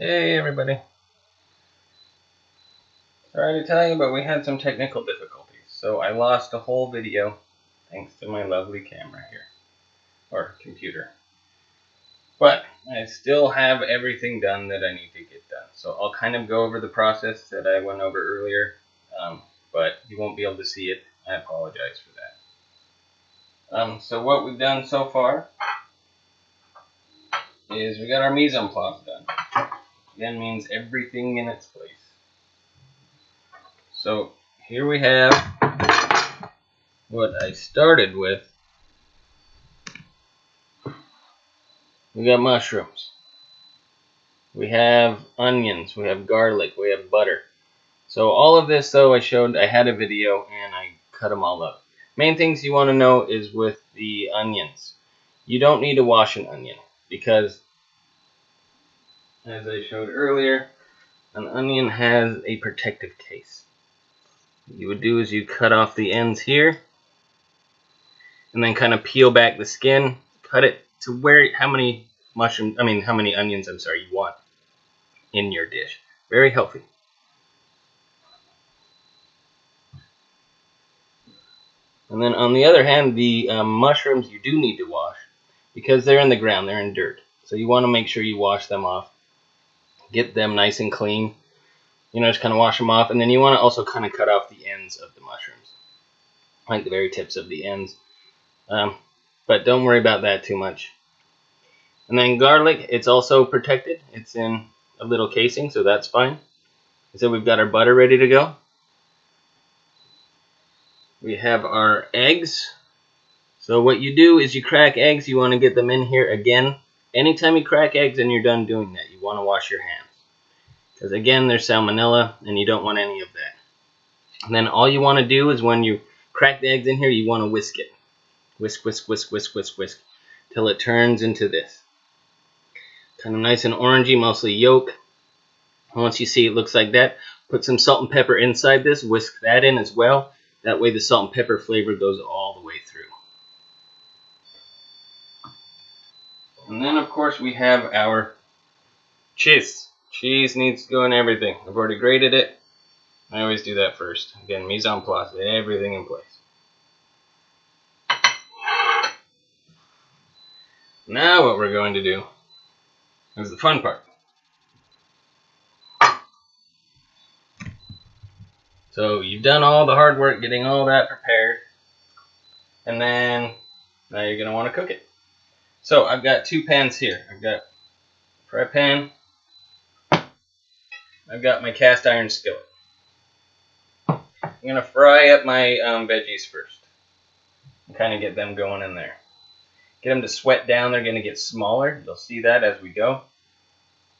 Hey everybody. Sorry to tell you, but we had some technical difficulties. So I lost a whole video thanks to my lovely camera here. Or computer. But I still have everything done that I need to get done. So I'll kind of go over the process that I went over earlier. But you won't be able to see it. I apologize for that. So what we've done so far is we got our mise en place done. Again means everything in its place. So here we have what I started with. We got mushrooms. We have onions. We have garlic. We have butter. So all of this, though, I had a video and I cut them all up. Main things you want to know is with the onions. You don't need to wash an onion because, as I showed earlier, an onion has a protective case. What you would do is you cut off the ends here and then kind of peel back the skin, cut it to how many onions you want in your dish. Very healthy. And then on the other hand, the mushrooms you do need to wash because they're in the ground, they're in dirt. So you want to make sure you wash them off, get them nice and clean. Just kind of wash them off, and then you want to also kind of cut off the ends of the mushrooms, like the very tips of the ends. But don't worry about that too much. And then garlic, it's also protected. It's in a little casing, so that's fine. So we've got our butter ready to go. We have our eggs. So what you do is you crack eggs. You want to get them in here again. Anytime you crack eggs and you're done doing that, you want to wash your hands. Because again, there's salmonella and you don't want any of that. And then all you want to do is when you crack the eggs in here, you want to whisk it. Whisk, whisk, whisk, whisk, whisk, whisk. Till it turns into this. Kind of nice and orangey, mostly yolk. And once you see it looks like that, put some salt and pepper inside this. Whisk that in as well. That way the salt and pepper flavor goes all the way through. And then, of course, we have our cheese. Cheese needs to go in everything. I've already grated it. I always do that first. Again, mise en place, everything in place. Now what we're going to do is the fun part. So you've done all the hard work getting all that prepared. And then now you're going to want to cook it. So I've got two pans here. I've got a fry pan. I've got my cast iron skillet. I'm going to fry up my veggies first. And kind of get them going in there. Get them to sweat down. They're going to get smaller. You'll see that as we go.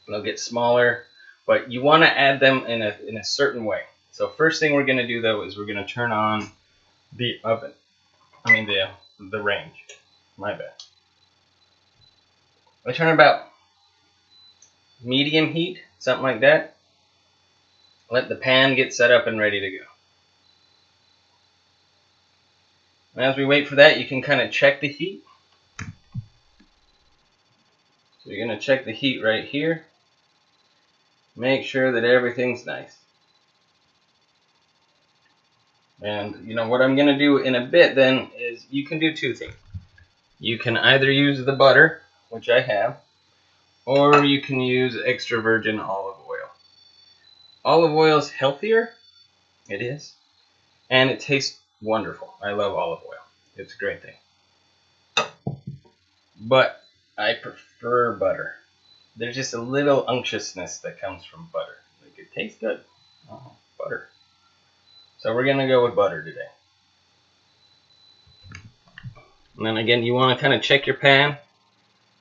They'll get smaller. But you want to add them in a certain way. So first thing we're going to do, though, is we're going to turn on the oven. The range. My bad. I turn about medium heat, something like that. Let the pan get set up and ready to go. And as we wait for that, you can kind of check the heat. So you're going to check the heat right here. Make sure that everything's nice. And what I'm going to do in a bit then is you can do two things. You can either use the butter, which I have, or you can use extra virgin olive oil. Olive oil is healthier. It is. And it tastes wonderful. I love olive oil. It's a great thing. But I prefer butter. There's just a little unctuousness that comes from butter. Like, it tastes good. Oh, butter. So we're going to go with butter today. And then again, you want to kind of check your pan.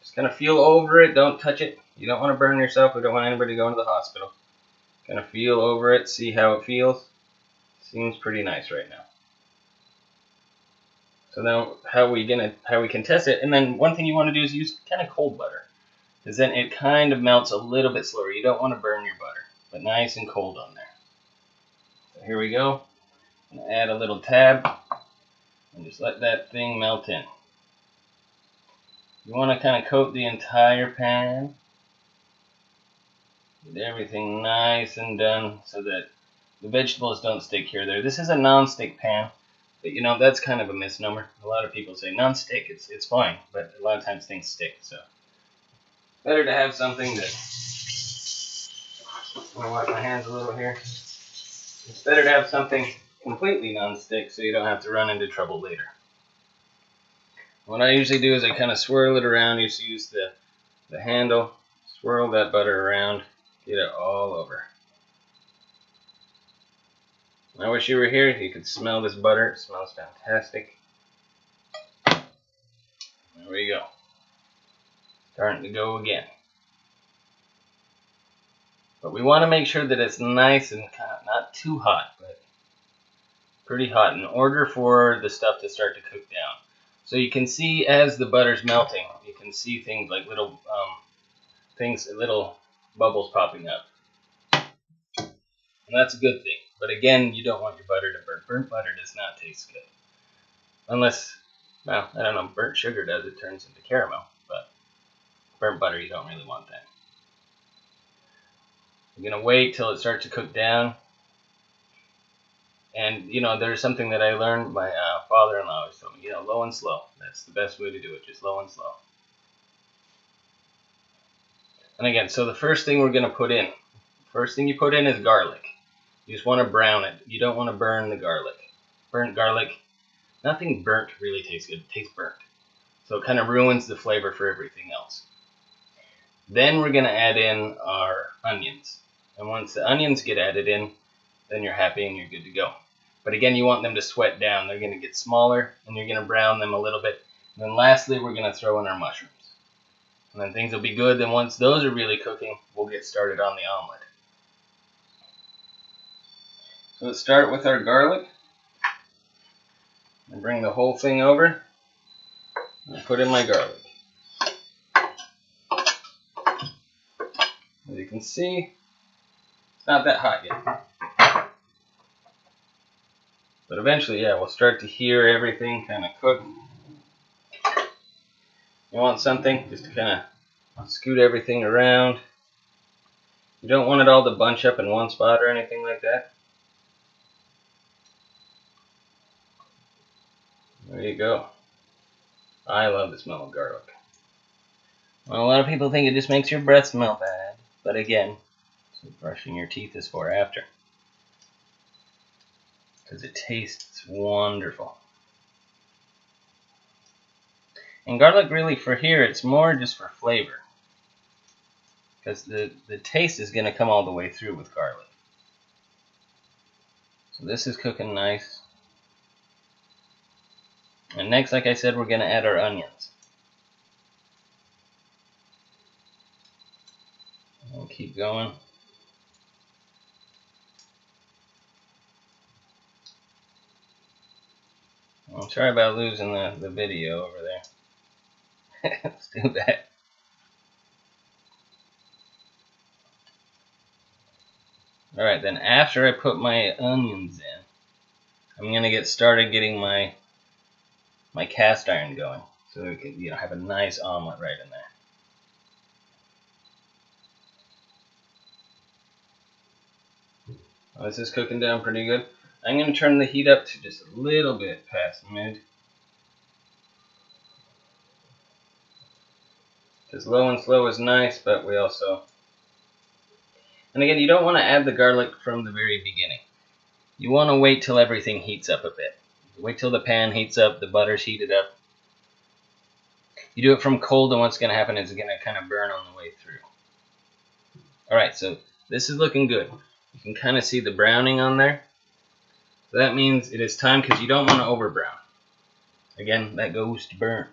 Just kind of feel over it. Don't touch it. You don't want to burn yourself. We don't want anybody to go into the hospital. Kind of feel over it. See how it feels. Seems pretty nice right now. So now how we can test it. And then one thing you want to do is use kind of cold butter. Because then it kind of melts a little bit slower. You don't want to burn your butter. But nice and cold on there. So here we go. I'm going to add a little tab. And just let that thing melt in. You want to kind of coat the entire pan. Get everything nice and done so that the vegetables don't stick here or there. This is a non-stick pan, but you know, that's kind of a misnomer. A lot of people say non-stick, it's fine, but a lot of times things stick, so better to have something that, I'm gonna wash my hands a little here. It's better to have something completely non-stick so you don't have to run into trouble later. What I usually do is I kind of swirl it around. You just use the handle, swirl that butter around, get it all over. I wish you were here. You could smell this butter. It smells fantastic. There we go. Starting to go again. But we want to make sure that it's nice and kind of not too hot, but pretty hot in order for the stuff to start to cook down. So you can see as the butter's melting, you can see things like little little bubbles popping up. And that's a good thing. But again, you don't want your butter to burn. Burnt butter does not taste good. Unless, well, I don't know, burnt sugar does. It turns into caramel. But burnt butter, you don't really want that. I'm going to wait till it starts to cook down. And, you know, there's something that I learned. My father-in-law always told me, you know, low and slow. That's the best way to do it, just low and slow. And again, so the first thing we're going to put in, first thing you put in is garlic. You just want to brown it. You don't want to burn the garlic. Burnt garlic, nothing burnt really tastes good. It tastes burnt. So it kind of ruins the flavor for everything else. Then we're going to add in our onions. And once the onions get added in, then you're happy and you're good to go. But again, you want them to sweat down. They're going to get smaller, and you're going to brown them a little bit. And then lastly, we're going to throw in our mushrooms. And then things will be good. Then once those are really cooking, we'll get started on the omelet. So let's start with our garlic. And bring the whole thing over. And put in my garlic. As you can see, it's not that hot yet. But eventually, yeah, we'll start to hear everything kind of cook. You want something just to kind of scoot everything around. You don't want it all to bunch up in one spot or anything like that. There you go. I love the smell of garlic. Well, a lot of people think it just makes your breath smell bad. But again, that's what brushing your teeth is for after. Because it tastes wonderful. And garlic really for here, it's more just for flavor. Because the taste is going to come all the way through with garlic. So this is cooking nice. And next, like I said, we're going to add our onions. We'll keep going. I'm sorry about losing the video over there. Let's do that. Alright, then after I put my onions in, I'm going to get started getting my cast iron going. So we can, you know, have a nice omelet right in there. Well, this is cooking down pretty good. I'm going to turn the heat up to just a little bit past mid. Because low and slow is nice, but we also... And again, you don't want to add the garlic from the very beginning. You want to wait till everything heats up a bit. Wait till the pan heats up, the butter's heated up. You do it from cold, and what's going to happen is it's going to kind of burn on the way through. Alright, so this is looking good. You can kind of see the browning on there. So that means it is time, because you don't want to over brown. Again, that goes to burn.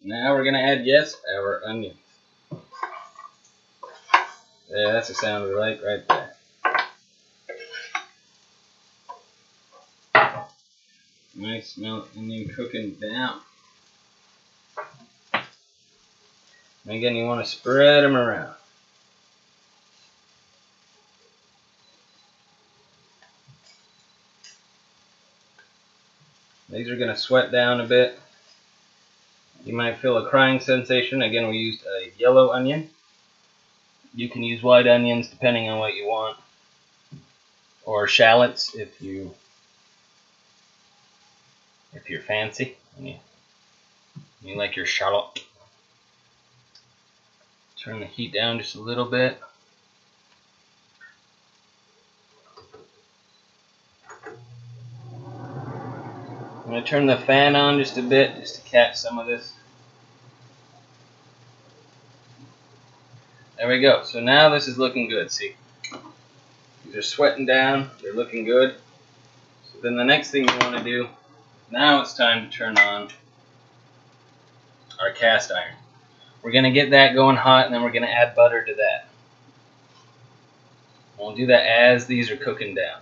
Now we're going to add, yes, our onions. Yeah, that's the sound we like right there. Nice smell onion cooking down. And again, you want to spread them around. These are going to sweat down a bit. You might feel a crying sensation. Again, we used a yellow onion. You can use white onions depending on what you want, or shallots if you're fancy and you like your shallot. Turn the heat down just a little bit. I'm going to turn the fan on just a bit just to catch some of this. There we go. So now this is looking good. See, these are sweating down. They're looking good. So then the next thing you want to do, now it's time to turn on our cast iron. We're going to get that going hot, and then we're going to add butter to that. We'll do that as these are cooking down.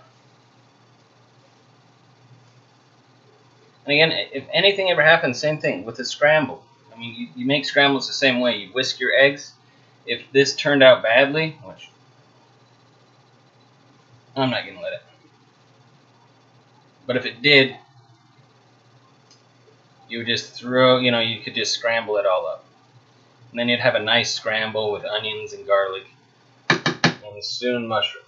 And again, if anything ever happens, same thing with the scramble. I mean, you make scrambles the same way. You whisk your eggs. If this turned out badly, which I'm not going to let it, but if it did, you would just throw, you could just scramble it all up. And then you'd have a nice scramble with onions and garlic and soon mushrooms.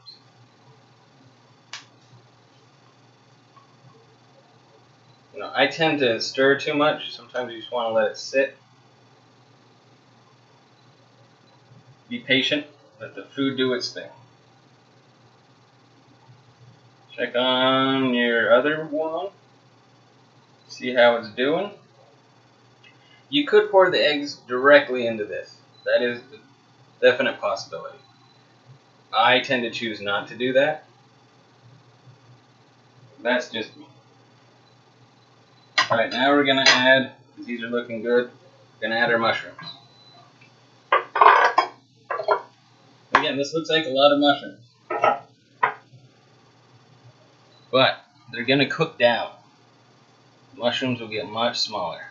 I tend to stir too much. Sometimes you just want to let it sit. Be patient. Let the food do its thing. Check on your other one. See how it's doing. You could pour the eggs directly into this. That is a definite possibility. I tend to choose not to do that. That's just me. Alright, now we're going to add, because these are looking good, we're going to add our mushrooms. Again, this looks like a lot of mushrooms. But they're going to cook down. Mushrooms will get much smaller.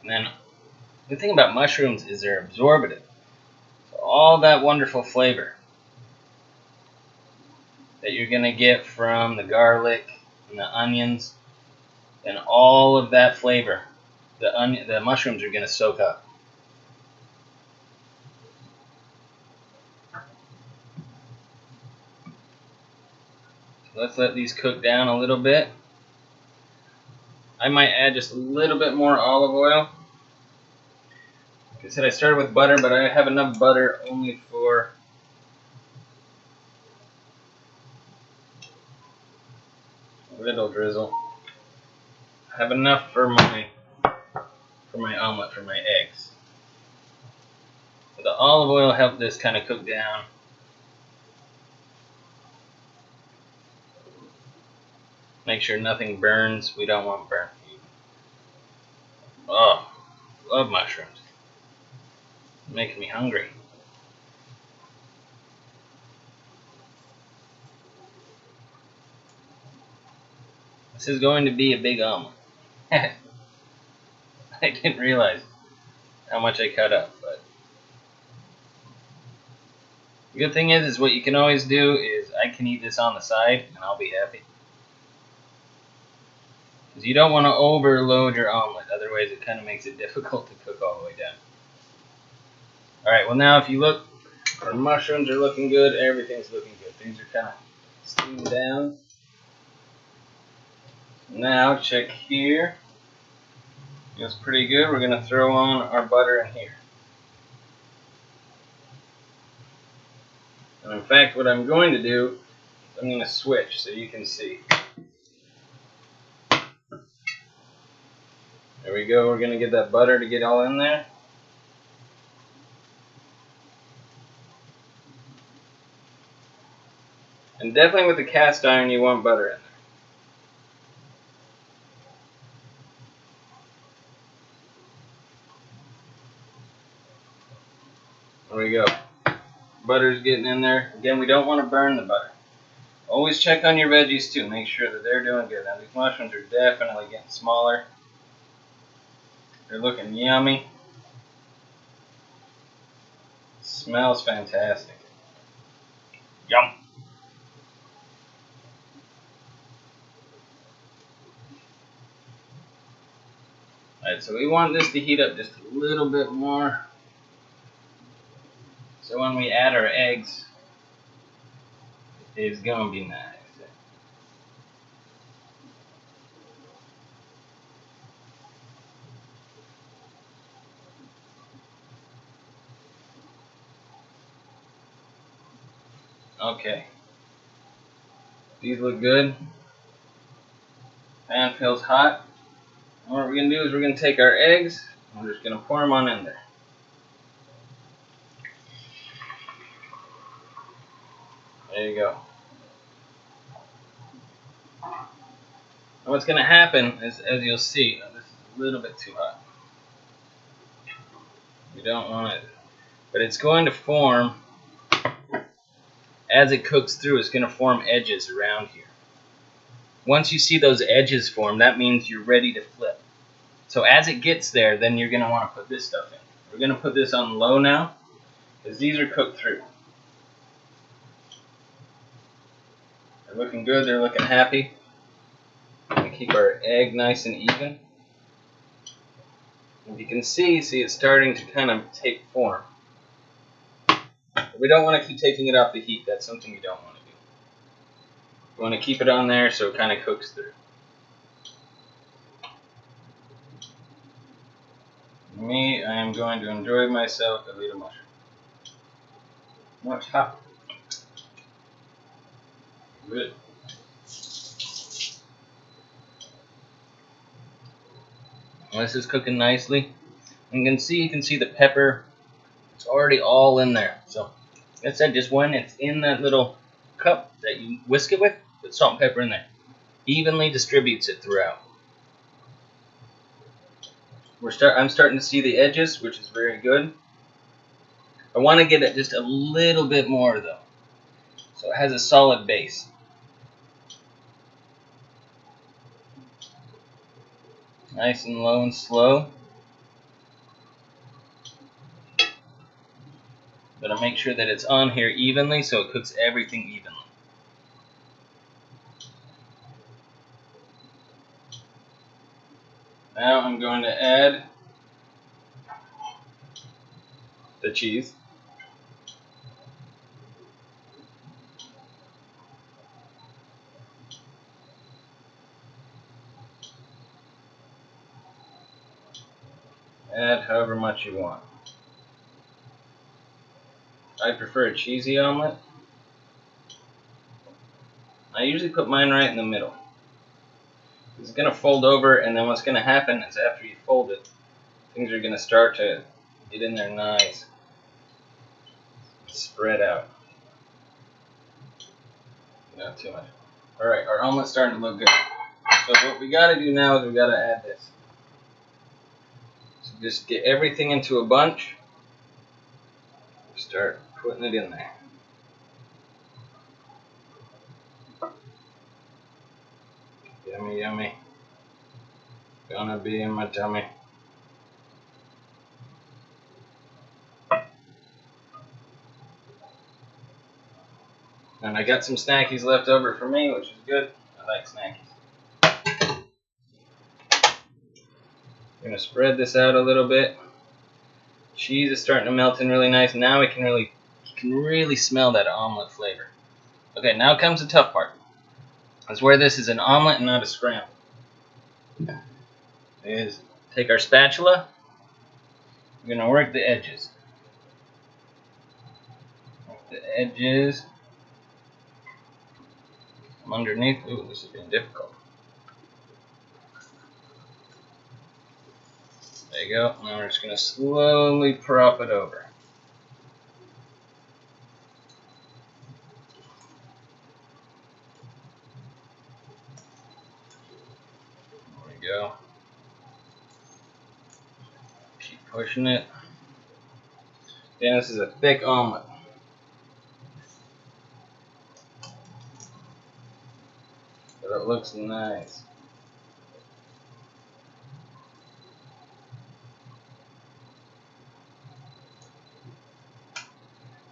And then the thing about mushrooms is they're absorptive. So all that wonderful flavor that you're going to get from the garlic and the onions and all of that flavor, the mushrooms are going to soak up. Let's let these cook down a little bit. I might add just a little bit more olive oil. Like I said, I started with butter, but I have enough butter only for a little drizzle. I have enough for my omelet, for my eggs. So the olive oil helped this kind of cook down. Make sure nothing burns. We don't want burnt meat. Oh, love mushrooms. Making me hungry. This is going to be a big omelet. I didn't realize how much I cut up, but the good thing is what you can always do is I can eat this on the side and I'll be happy. Because you don't want to overload your omelet, otherwise it kind of makes it difficult to cook all the way down. Alright, well now if you look, our mushrooms are looking good, everything's looking good. Things are kind of steamed down. Now check here. Feels pretty good. We're going to throw on our butter in here. And in fact, what I'm going to do is I'm going to switch so you can see. There we go. We're going to get that butter to get all in there. And definitely with the cast iron, you want butter in there. There we go. Butter's getting in there. Again, we don't want to burn the butter. Always check on your veggies too. Make sure that they're doing good. Now these mushrooms are definitely getting smaller. They're looking yummy. Smells fantastic. Yum. Alright, so we want this to heat up just a little bit more. So when we add our eggs, it's gonna be nice. Okay. These look good. Pan feels hot. And what we're gonna do is we're gonna take our eggs and we're just gonna pour them on in there. There you go. And what's going to happen is, as you'll see, this is a little bit too hot. We don't want it. But it's going to form, as it cooks through, it's going to form edges around here. Once you see those edges form, that means you're ready to flip. So as it gets there, then you're going to want to put this stuff in. We're going to put this on low now, because these are cooked through. They're looking good, they're looking happy. We're going to keep our egg nice and even. If you can see it's starting to kind of take form. But we don't want to keep taking it off the heat. That's something you don't want to do. We want to keep it on there so it kind of cooks through. Me, I am going to enjoy myself a little mushroom. Oh, it's hot. Good. Well, this is cooking nicely. And you can see the pepper. It's already all in there. So, like I said, just when it's in that little cup that you whisk it with, put salt and pepper in there. Evenly distributes it throughout. I'm starting to see the edges, which is very good. I want to get it just a little bit more though, so it has a solid base. Nice and low and slow. Gotta make sure that it's on here evenly so it cooks everything evenly. Now I'm going to add the cheese. Add however much you want. I prefer a cheesy omelet. I usually put mine right in the middle. It's going to fold over, and then what's going to happen is after you fold it, things are going to start to get in there nice. Spread out. Not too much. Alright, our omelet's starting to look good. So what we got to do now is we got to add this. So just get everything into a bunch. Start putting it in there. Yummy, yummy. Gonna be in my tummy. And I got some snackies left over for me, which is good. I like snackies. I'm gonna spread this out a little bit. Cheese is starting to melt in really nice. Now you can really smell that omelet flavor. Okay, now comes the tough part. That's where this is an omelet and not a scramble. Is take our spatula. We're gonna work the edges. Work the edges. From underneath. Ooh, this is being difficult. There you go. Now we're just gonna slowly prop it over. There we go. Keep pushing it. Yeah, this is a thick omelet. But it looks nice.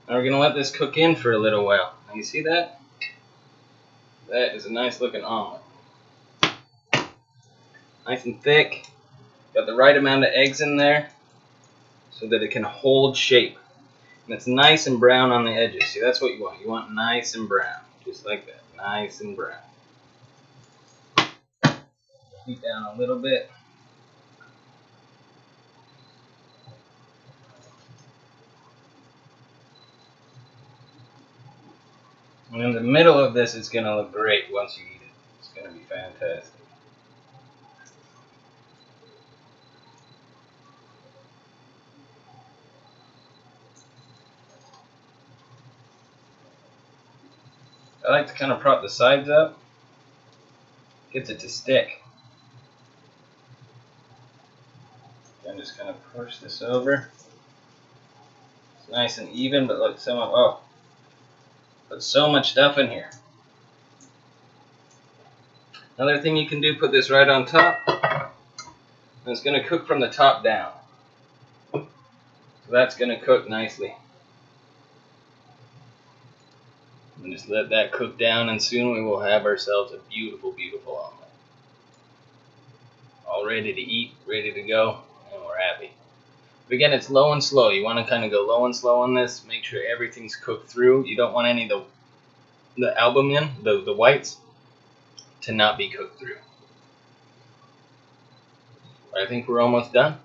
Now we're going to let this cook in for a little while. Now you see that? That is a nice looking omelet. Nice and thick. Got the right amount of eggs in there so that it can hold shape. And it's nice and brown on the edges. See, that's what you want. You want nice and brown. Just like that. Nice and brown. Heat down a little bit. And in the middle of this, it's going to look great once you eat it. It's going to be fantastic. I like to kind of prop the sides up. Gets it to stick. I'm just going to push this over. It's nice and even, but look, put so much stuff in here. Another thing you can do, put this right on top. And it's going to cook from the top down. So that's going to cook nicely. And just let that cook down, and soon we will have ourselves a beautiful, beautiful omelet. All ready to eat, ready to go, and we're happy. But again, it's low and slow. You want to kind of go low and slow on this. Make sure everything's cooked through. You don't want any of the albumin, the whites, to not be cooked through. But I think we're almost done.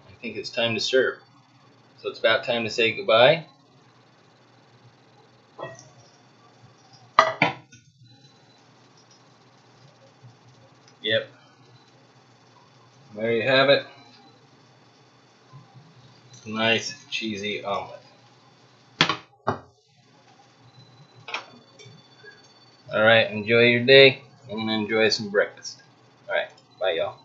I think it's time to serve. So it's about time to say goodbye. Yep. There you have it. Nice cheesy omelet. Alright, enjoy your day and enjoy some breakfast. Alright, bye y'all.